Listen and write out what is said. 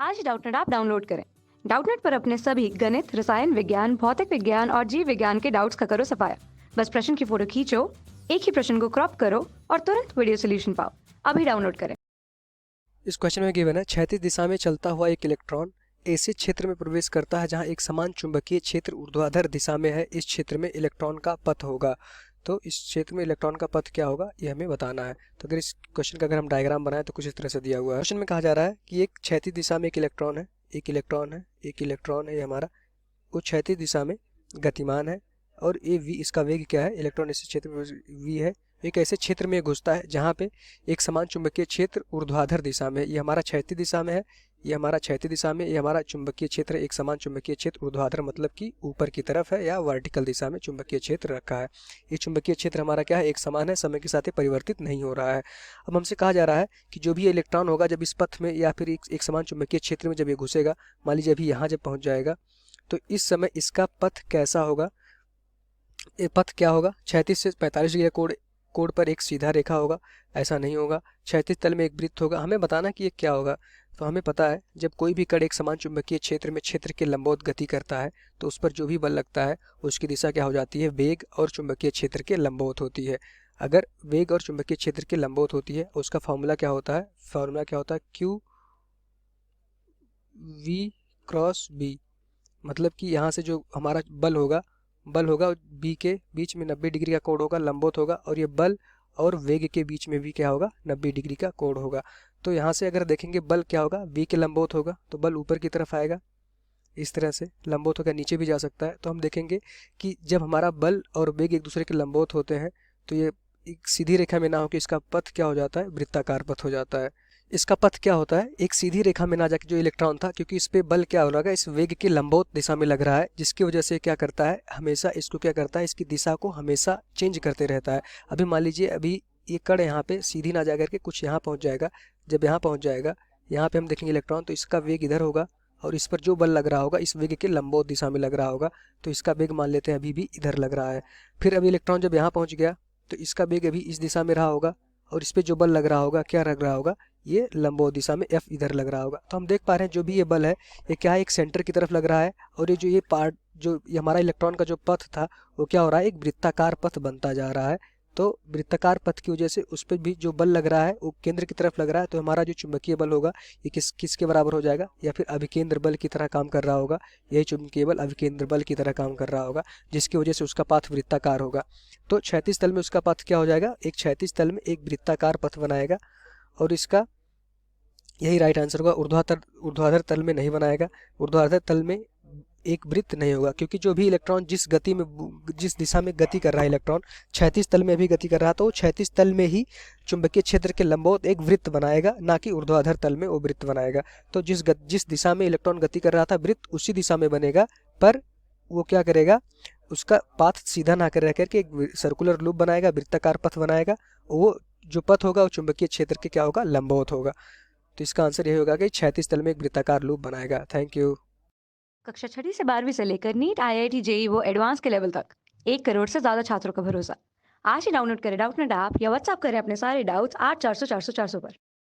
आज ही Doubtnut app download करें। Doubtnut पर अपने सभी गणित, रसायन विज्ञान, भौतिक विज्ञान और जीव विज्ञान के डाउट्स का करो सफाया। बस प्रश्न की फोटो खींचो, एक ही प्रश्न को क्रॉप करो और तुरंत वीडियो सोल्यूशन पाओ। अभी डाउनलोड करें। इस क्वेश्चन में गिवन है क्षैतिज दिशा में चलता हुआ एक इलेक्ट्रॉन ऐसे क्षेत्र में प्रवेश करता है जहां एक समान चुंबकीय क्षेत्र ऊर्ध्वाधर दिशा में है। इस क्षेत्र में इलेक्ट्रॉन का पथ होगा। तो इस क्षेत्र में इलेक्ट्रॉन का पथ क्या होगा ये हमें बताना है। तो अगर इस क्वेश्चन का अगर हम डायग्राम बनाएं तो कुछ इस तरह से दिया हुआ है। क्वेश्चन में कहा जा रहा है कि एक क्षैतिज दिशा में एक इलेक्ट्रॉन है, एक इलेक्ट्रॉन है, एक इलेक्ट्रॉन है, ये हमारा वो क्षैतिज दिशा में गतिमान है और ये वी इसका वेग क्या है, इलेक्ट्रॉन इस क्षेत्र में वी है। एक ऐसे क्षेत्र में घुसता है जहाँ पे एक समान चुंबकीय क्षेत्र ऊर्ध्वाधर दिशा में, ये हमारा क्षैतिज दिशा में है, ये हमारा क्षैतिज दिशा में, ये हमारा चुंबकीय क्षेत्र एक समान चुंबकीय क्षेत्र ऊर्ध्वाधर मतलब कि ऊपर की तरफ है या वर्टिकल दिशा में चुंबकीय क्षेत्र रखा है। ये चुंबकीय क्षेत्र हमारा क्या है, एक समान है, समय के साथ ये परिवर्तित नहीं हो रहा है। अब हमसे कहा जा रहा है कि जो भी इलेक्ट्रॉन होगा जब इस पथ में या फिर एक समान चुंबकीय क्षेत्र में जब ये घुसेगा, मान लीजिए अभी यहाँ जब पहुँच जाएगा तो इस समय इसका पथ कैसा होगा, ये पथ क्या होगा, 36 से 45 डिग्री कोण पर एक सीधा रेखा होगा, ऐसा नहीं होगा। क्षैतिज तल में एक वृत्त होगा। हमें बताना कि ये क्या होगा। तो हमें पता है जब कोई भी कण एक समान चुंबकीय क्षेत्र में क्षेत्र के लंबवत गति करता है तो उस पर जो भी बल लगता है उसकी दिशा क्या हो जाती है, वेग और चुंबकीय क्षेत्र के लंबवत होती है। अगर वेग और चुंबकीय क्षेत्र के लंबवत होती है उसका फॉर्मूला क्या होता है, फॉर्मूला क्या होता है, क्यू वी क्रॉस बी। मतलब कि यहाँ से जो हमारा बल होगा बी के बीच में 90 डिग्री का कोण होगा, लंबवत होगा, और ये बल और वेग के बीच में भी क्या होगा, 90 डिग्री का कोण होगा। तो यहाँ से अगर देखेंगे बल क्या होगा, बी के लंबवत होगा तो बल ऊपर की तरफ आएगा, इस तरह से लंबवत होकर नीचे भी जा सकता है। तो हम देखेंगे कि जब हमारा बल और वेग एक दूसरे के लंबवत होते हैं तो ये एक सीधी रेखा में ना होकर इसका पथ क्या हो जाता है, वृत्ताकार पथ हो जाता है। इसका पथ क्या होता है, एक सीधी रेखा में ना जाके जो इलेक्ट्रॉन था, क्योंकि इस पे बल क्या हो रहा है, इस वेग के लंबवत दिशा में लग रहा है, जिसकी वजह से क्या करता है, हमेशा इसको क्या करता है, इसकी दिशा को हमेशा चेंज करते रहता है। अभी मान लीजिए अभी ये कण यहाँ पे सीधी ना जा करके कुछ यहाँ पहुँच जाएगा। जब यहाँ पहुँच जाएगा, यहाँ पे हम देखेंगे इलेक्ट्रॉन, तो इसका वेग इधर होगा और इस पर जो बल लग रहा होगा इस वेग के लंबवत दिशा में लग रहा होगा, तो इसका वेग मान लेते हैं अभी भी इधर लग रहा है। फिर अभी इलेक्ट्रॉन जब यहाँ पहुँच गया तो इसका वेग अभी इस दिशा में रहा होगा और इस पे जो बल लग रहा होगा क्या लग रहा होगा, ये लंबवत दिशा में F इधर लग रहा होगा। तो हम देख पा रहे हैं जो भी ये बल है ये क्या है, एक सेंटर की तरफ लग रहा है, और ये जो ये पार्ट जो ये हमारा इलेक्ट्रॉन का जो पथ था वो क्या हो रहा है, एक वृत्ताकार पथ बनता जा रहा है। तो वृत्ताकार पथ की वजह से उस पर भी जो बल लग रहा है वो केंद्र की तरफ लग रहा है। तो हमारा जो चुंबकीय बल होगा ये किसके बराबर हो जाएगा, या फिर अभिकेंद्र बल की तरह काम कर रहा होगा। यही चुंबकीय बल अभिकेंद्र बल की तरह काम कर रहा होगा, जिसकी वजह से उसका पथ वृत्ताकार होगा। तो क्षैतिज तल में उसका पथ क्या हो जाएगा, एक क्षैतिज तल में एक वृत्ताकार पथ बनाएगा, और इसका यही राइट आंसर होगा। ऊर्ध्वाधर तल में नहीं बनाएगा, ऊर्ध्वाधर तल में एक वृत्त नहीं होगा, क्योंकि जो भी इलेक्ट्रॉन जिस दिशा में गति कर रहा है, इलेक्ट्रॉन क्षैतिज तल में भी गति कर रहा है, तो क्षैतिज तल में ही चुंबकीय क्षेत्र के लंबवत एक वृत्त बनाएगा, ना कि ऊर्ध्वाधर तल में वो वृत्त बनाएगा। तो जिस दिशा में इलेक्ट्रॉन गति कर रहा था वृत्त उसी दिशा में बनेगा, पर वो क्या करेगा, उसका पाथ सीधा ना कर रह करके एक सर्कुलर लूप बनाएगा, वृत्ताकार पथ बनाएगा। वो जो पथ होगा वो चुंबकीय क्षेत्र के क्या होगा, लंबवत होगा। तो इसका आंसर यही होगा कि क्षैतिज तल में एक वृत्ताकार लूप बनाएगा। Thank you. कक्षा 6 से 12वीं से लेकर नीट, IIT, JEE वो एडवांस के लेवल तक 1 करोड़ से ज्यादा छात्रों का भरोसा। आज ही डाउनलोड करें डाउटनेट ऐप या व्हाट्सएप करें अपने सारे डाउट्स 8400 400 400 पर।